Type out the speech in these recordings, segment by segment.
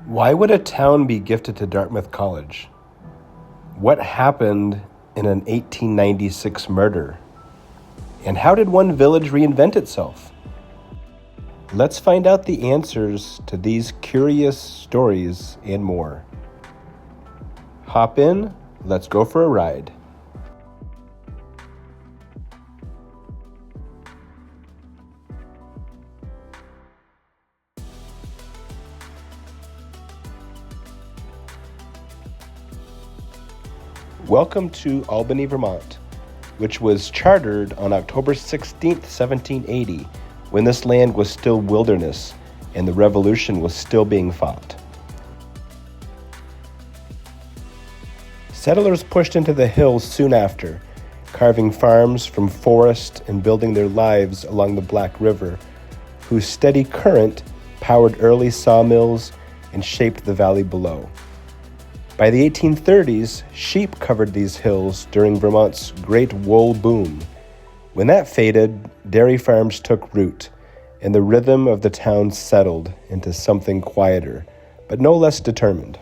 Why would a town be gifted to Dartmouth College? What happened in an 1896 murder? And how did one village reinvent itself? Let's find out the answers to these curious stories and more. Hop in, let's go for a ride. Welcome to Albany, Vermont, which was chartered on October 16, 1780, when this land was still wilderness and the Revolution was still being fought. Settlers pushed into the hills soon after, carving farms from forest and building their lives along the Black River, whose steady current powered early sawmills and shaped the valley below. By the 1830s, sheep covered these hills during Vermont's great wool boom. When that faded, dairy farms took root, and the rhythm of the town settled into something quieter, but no less determined.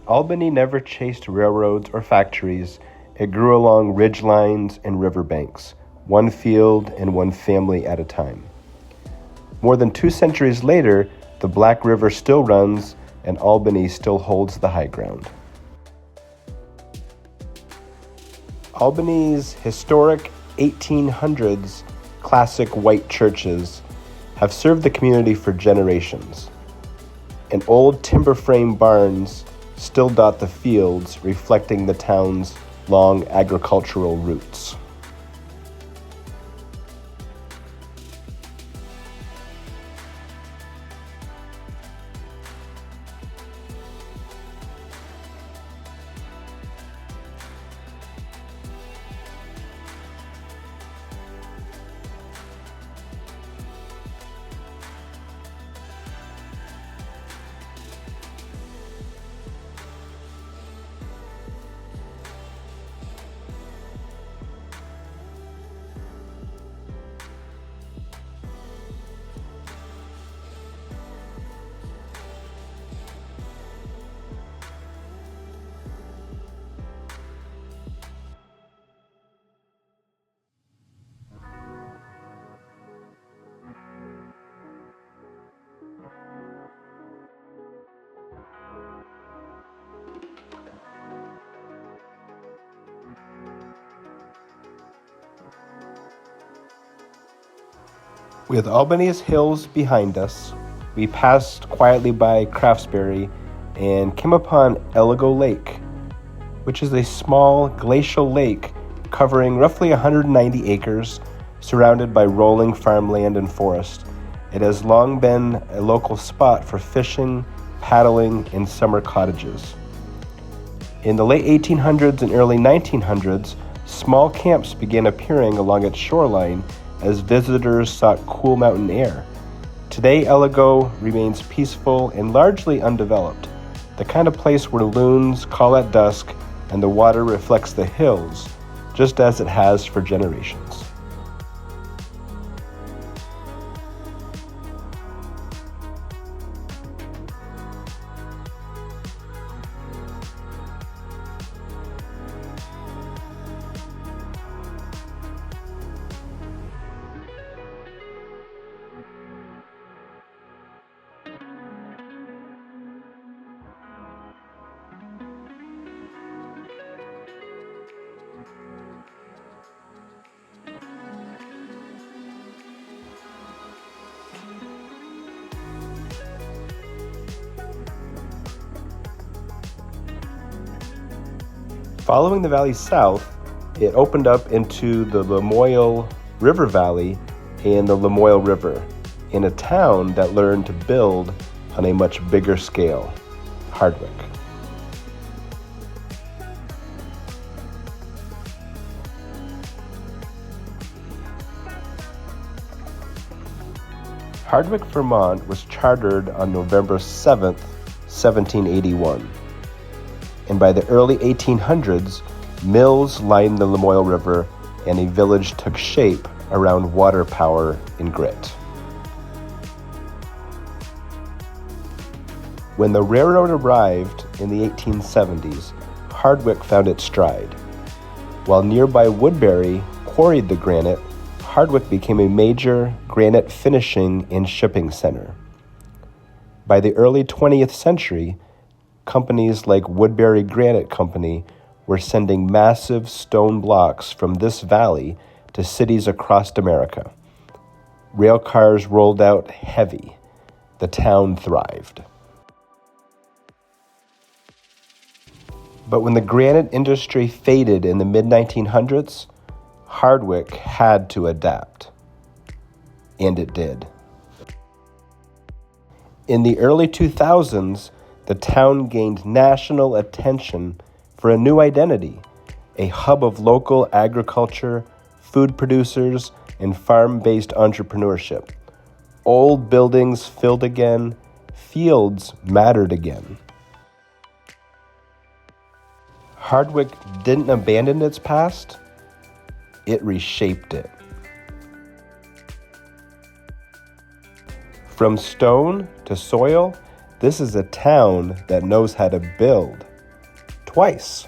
Albany never chased railroads or factories. It grew along ridgelines and riverbanks, one field and one family at a time. More than 2 centuries later, the Black River still runs, and Albany still holds the high ground. Albany's historic 1800s classic white churches have served the community for generations, and old timber frame barns still dot the fields, reflecting the town's long agricultural roots. With Albany's hills behind us, we passed quietly by Craftsbury and came upon Elgo Lake, which is a small glacial lake covering roughly 190 acres, surrounded by rolling farmland and forest. It has long been a local spot for fishing, paddling, and summer cottages. In the late 1800s and early 1900s, small camps began appearing along its shoreline as visitors sought cool mountain air. Today, Elgo remains peaceful and largely undeveloped, the kind of place where loons call at dusk and the water reflects the hills, just as it has for generations. Following the valley south, it opened up into the Lamoille River Valley and the Lamoille River, in a town that learned to build on a much bigger scale, Hardwick. Hardwick, Vermont was chartered on November 7th, 1781. And by the early 1800s, mills lined the Lamoille River and a village took shape around water power and grit. When the railroad arrived in the 1870s, Hardwick found its stride. While nearby Woodbury quarried the granite, Hardwick became a major granite finishing and shipping center. By the early 20th century, companies like Woodbury Granite Company were sending massive stone blocks from this valley to cities across America. Rail cars rolled out heavy. The town thrived. But when the granite industry faded in the mid-1900s, Hardwick had to adapt. And it did. In the early 2000s, the town gained national attention for a new identity, a hub of local agriculture, food producers, and farm-based entrepreneurship. Old buildings filled again, fields mattered again. Hardwick didn't abandon its past, it reshaped it. From stone to soil, this is a town that knows how to build twice.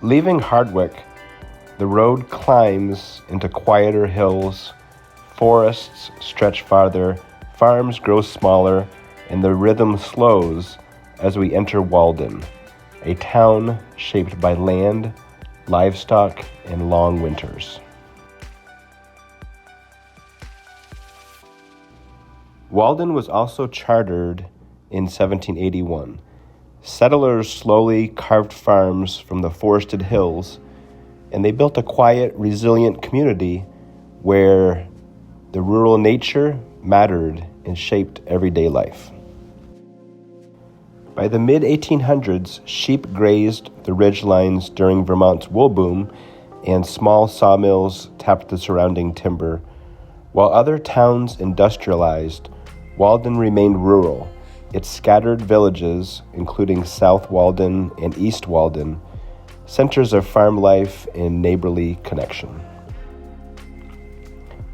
Leaving Hardwick, the road climbs into quieter hills, forests stretch farther, farms grow smaller, and the rhythm slows as we enter Walden, a town shaped by land, livestock, and long winters. Walden was also chartered in 1781. Settlers slowly carved farms from the forested hills, and they built a quiet, resilient community where the rural nature mattered and shaped everyday life. By the mid-1800s, sheep grazed the ridgelines during Vermont's wool boom, and small sawmills tapped the surrounding timber. While other towns industrialized, Walden remained rural. Its scattered villages, including South Walden and East Walden, centers of farm life and neighborly connection.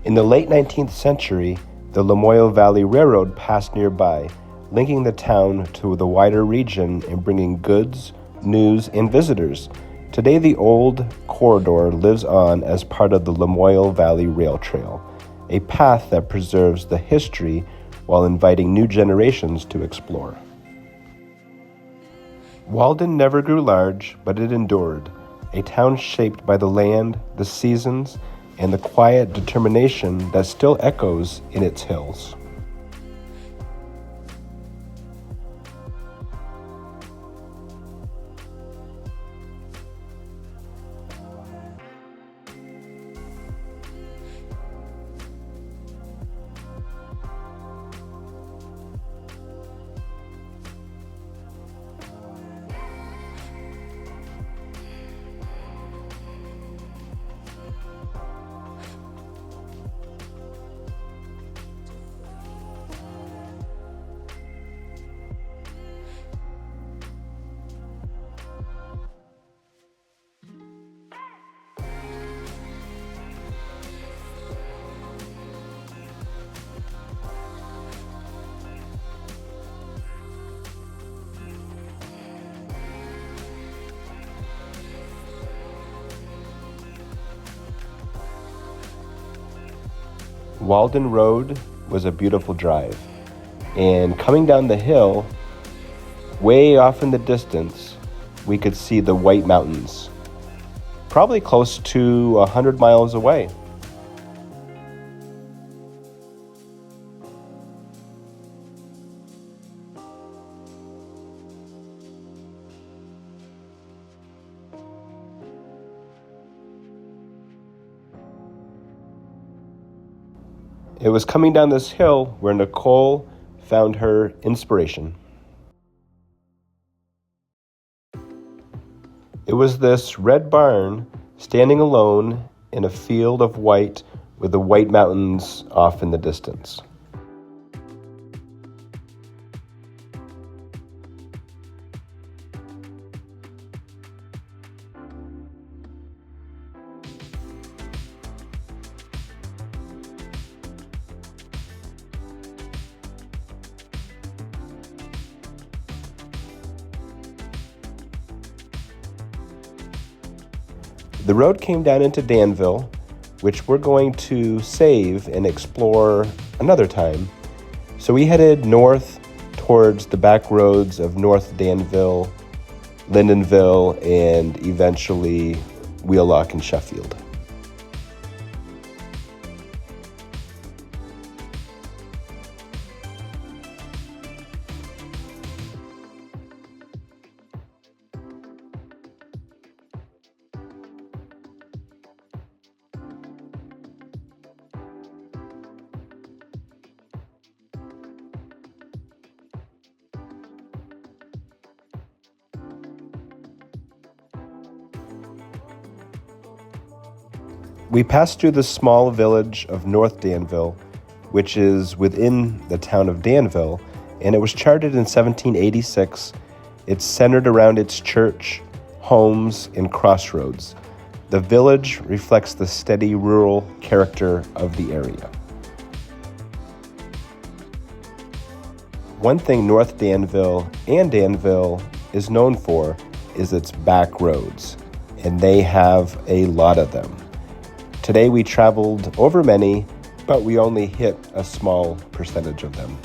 In the late 19th century, the Lamoille Valley Railroad passed nearby, linking the town to the wider region and bringing goods, news, and visitors. Today, the old corridor lives on as part of the Lamoille Valley Rail Trail, a path that preserves the history while inviting new generations to explore. Walden never grew large, but it endured, a town shaped by the land, the seasons, and the quiet determination that still echoes in its hills. Walden Road was a beautiful drive, and coming down the hill, Way off in the distance, we could see the White Mountains, probably close to 100 miles away. It was coming down this hill where Nicole found her inspiration. It was this red barn standing alone in a field of white with the White Mountains off in the distance. The road came down into Danville, which we're going to save and explore another time. So we headed north towards the back roads of North Danville, Lyndonville, and eventually Wheelock and Sheffield. We passed through the small village of North Danville, which is within the town of Danville, and it was chartered in 1786. It's centered around its church, homes, and crossroads. The village reflects the steady rural character of the area. One thing North Danville and Danville is known for is its back roads, and they have a lot of them. Today we traveled over many, but we only hit a small percentage of them.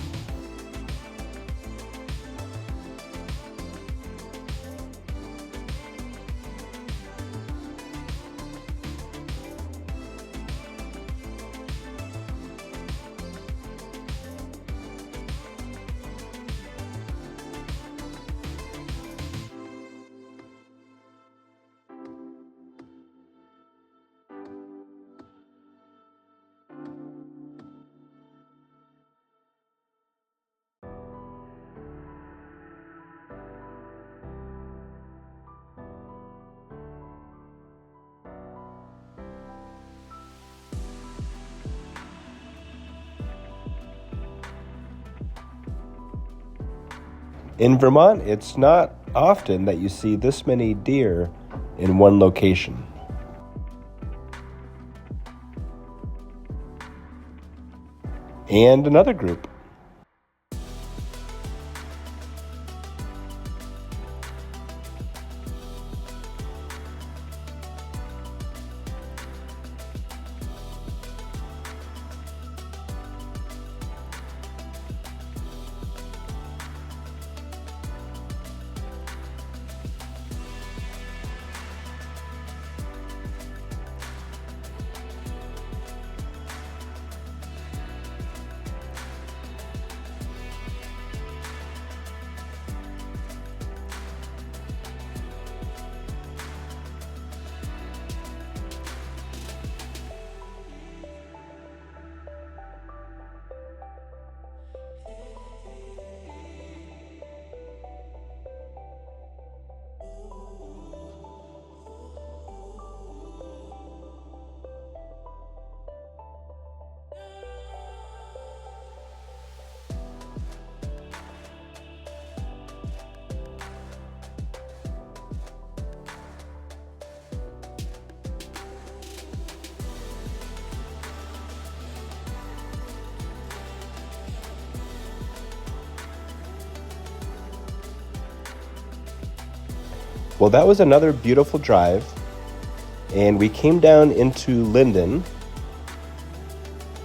In Vermont, it's not often that you see this many deer in one location. And another group. Well, that was another beautiful drive, and we came down into Linden.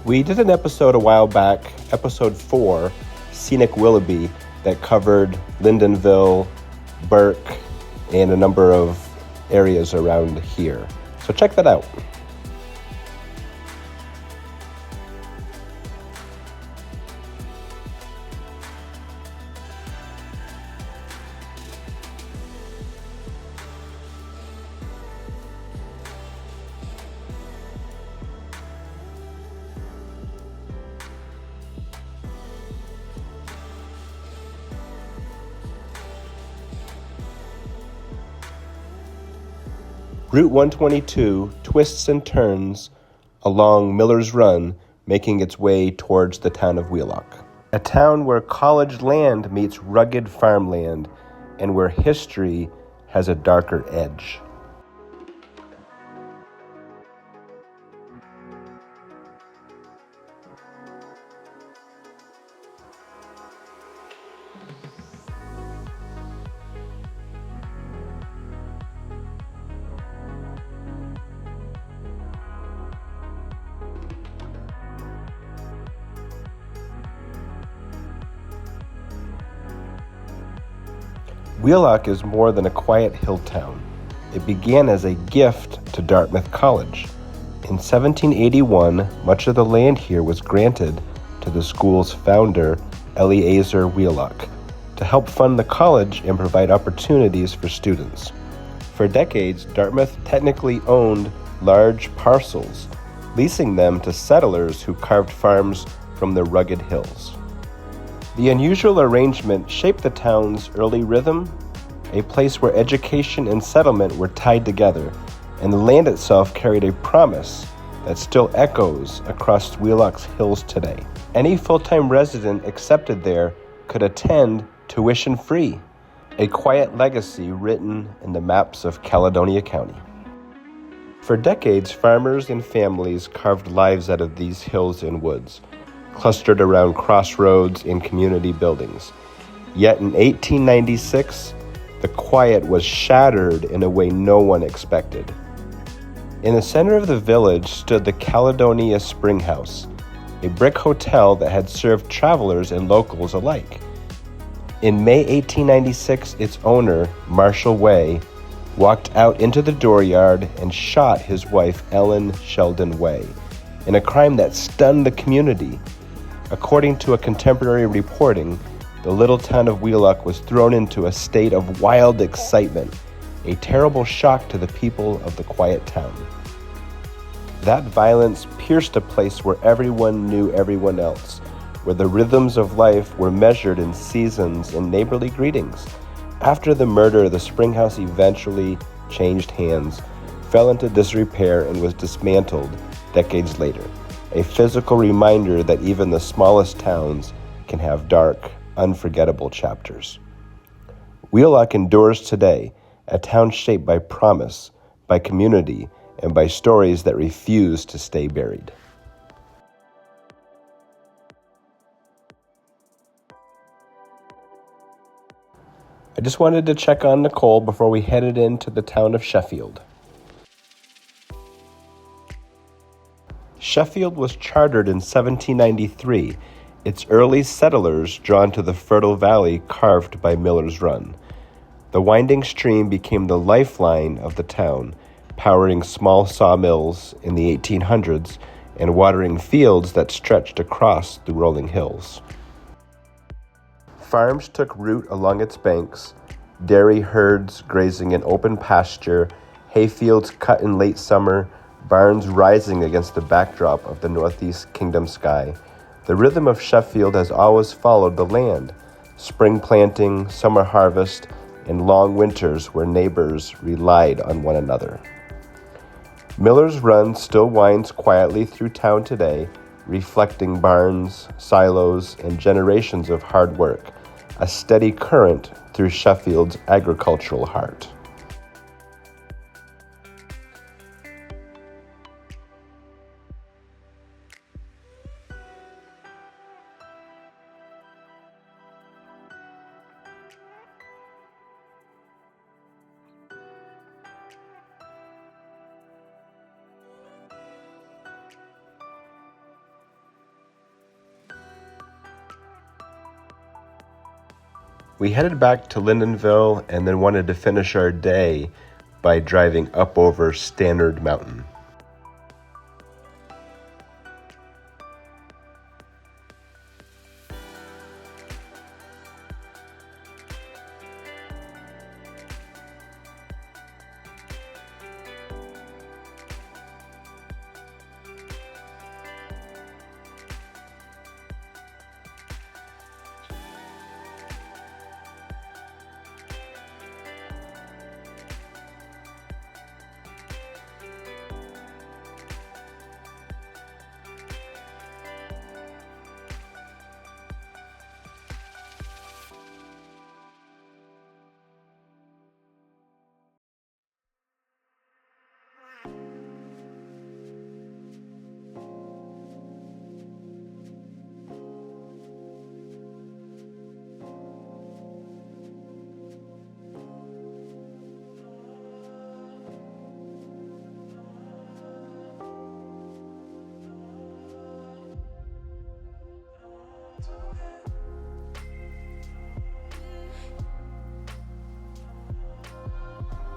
We did an episode a while back, episode 4, Scenic Willoughby, that covered Lyndonville, Burke, and a number of areas around here. So check that out. Route 122 twists and turns along Miller's Run, making its way towards the town of Wheelock. A town where college land meets rugged farmland and where history has a darker edge. Wheelock is more than a quiet hill town. It began as a gift to Dartmouth College. In 1781, much of the land here was granted to the school's founder, Eleazar Wheelock, to help fund the college and provide opportunities for students. For decades, Dartmouth technically owned large parcels, leasing them to settlers who carved farms from the rugged hills. The unusual arrangement shaped the town's early rhythm, a place where education and settlement were tied together, and the land itself carried a promise that still echoes across Wheelock's hills today. Any full-time resident accepted there could attend tuition-free, a quiet legacy written in the maps of Caledonia County. For decades, farmers and families carved lives out of these hills and woods, clustered around crossroads and community buildings. Yet in 1896, the quiet was shattered in a way no one expected. In the center of the village stood the Caledonia Spring House, a brick hotel that had served travelers and locals alike. In May 1896, its owner, Marshall Way, walked out into the dooryard and shot his wife, Ellen Sheldon Way, in a crime that stunned the community. According to a contemporary reporting, the little town of Wheelock was thrown into a state of wild excitement, a terrible shock to the people of the quiet town. That violence pierced a place where everyone knew everyone else, where the rhythms of life were measured in seasons and neighborly greetings. After the murder, the Springhouse eventually changed hands, fell into disrepair, and was dismantled decades later. A physical reminder that even the smallest towns can have dark, unforgettable chapters. Wheelock endures today, a town shaped by promise, by community, and by stories that refuse to stay buried. I just wanted to check on Nicole before we headed into the town of Sheffield. Sheffield was chartered in 1793, its early settlers drawn to the fertile valley carved by Miller's Run. The winding stream became the lifeline of the town, powering small sawmills in the 1800s and watering fields that stretched across the rolling hills. Farms took root along its banks, dairy herds grazing in open pasture, hayfields cut in late summer, barns rising against the backdrop of the Northeast Kingdom sky. The rhythm of Sheffield has always followed the land, spring planting, summer harvest, and long winters where neighbors relied on one another. Miller's Run still winds quietly through town today, reflecting barns, silos, and generations of hard work, a steady current through Sheffield's agricultural heart. We headed back to Lyndonville and then wanted to finish our day by driving up over Stannard Mountain.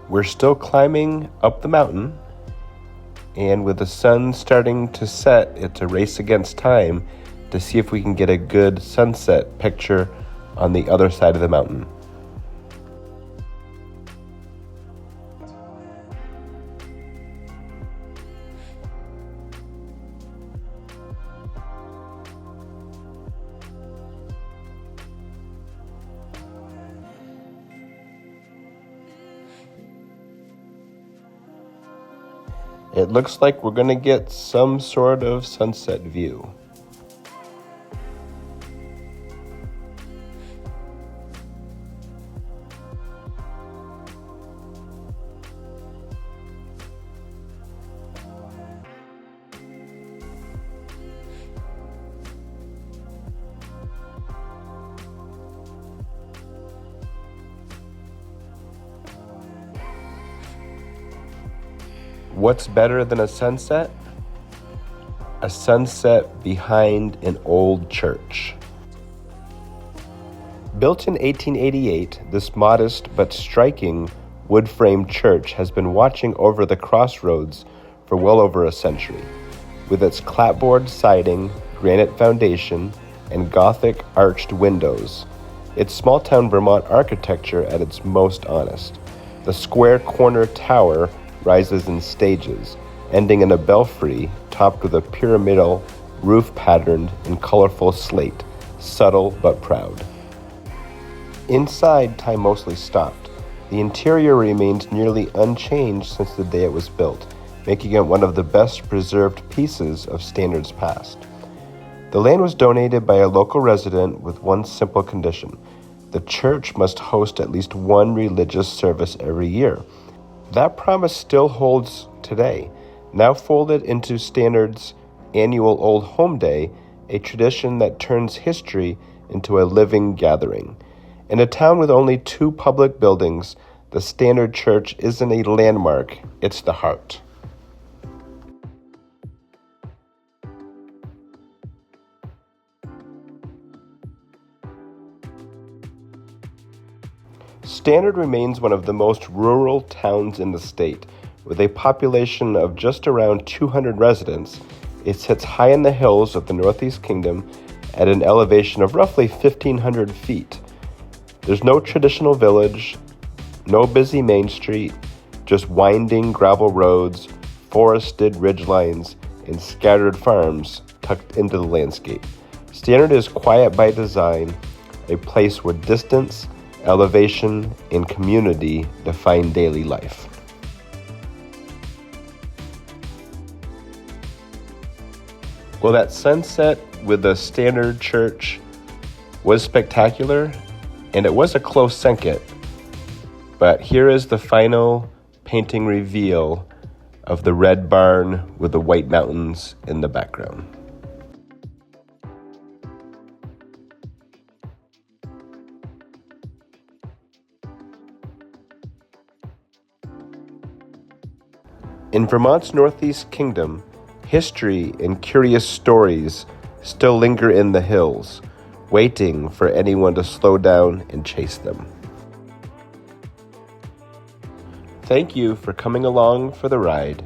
We're still climbing up the mountain, and with the sun starting to set, it's a race against time to see if we can get a good sunset picture on the other side of the mountain. It looks like we're going to get some sort of sunset view. What's better than a sunset? A sunset behind an old church. Built in 1888, this modest but striking wood-framed church has been watching over the crossroads for well over a century. With its clapboard siding, granite foundation, and Gothic arched windows, it's small-town Vermont architecture at its most honest. The square corner tower rises in stages, ending in a belfry topped with a pyramidal roof patterned in colorful slate, subtle but proud. Inside, time mostly stopped. The interior remains nearly unchanged since the day it was built, making it one of the best preserved pieces of Stannard's past. The land was donated by a local resident with one simple condition: the church must host at least one religious service every year. That promise still holds today, now folded into Stannard's annual Old Home Day, a tradition that turns history into a living gathering. In a town with only 2 public buildings, the Stannard Church isn't a landmark, it's the heart. Stannard remains one of the most rural towns in the state. With a population of just around 200 residents, it sits high in the hills of the Northeast Kingdom at an elevation of roughly 1,500 feet. There's no traditional village, no busy main street, just winding gravel roads, forested ridgelines, and scattered farms tucked into the landscape. Stannard is quiet by design, a place where distance, elevation, and community define daily life. Well, that sunset with the Stannard Church was spectacular, and it was a close second. But here is the final painting reveal of the red barn with the white mountains in the background. In Vermont's Northeast Kingdom, history and curious stories still linger in the hills. waiting for anyone to slow down and chase them. Thank you for coming along for the ride.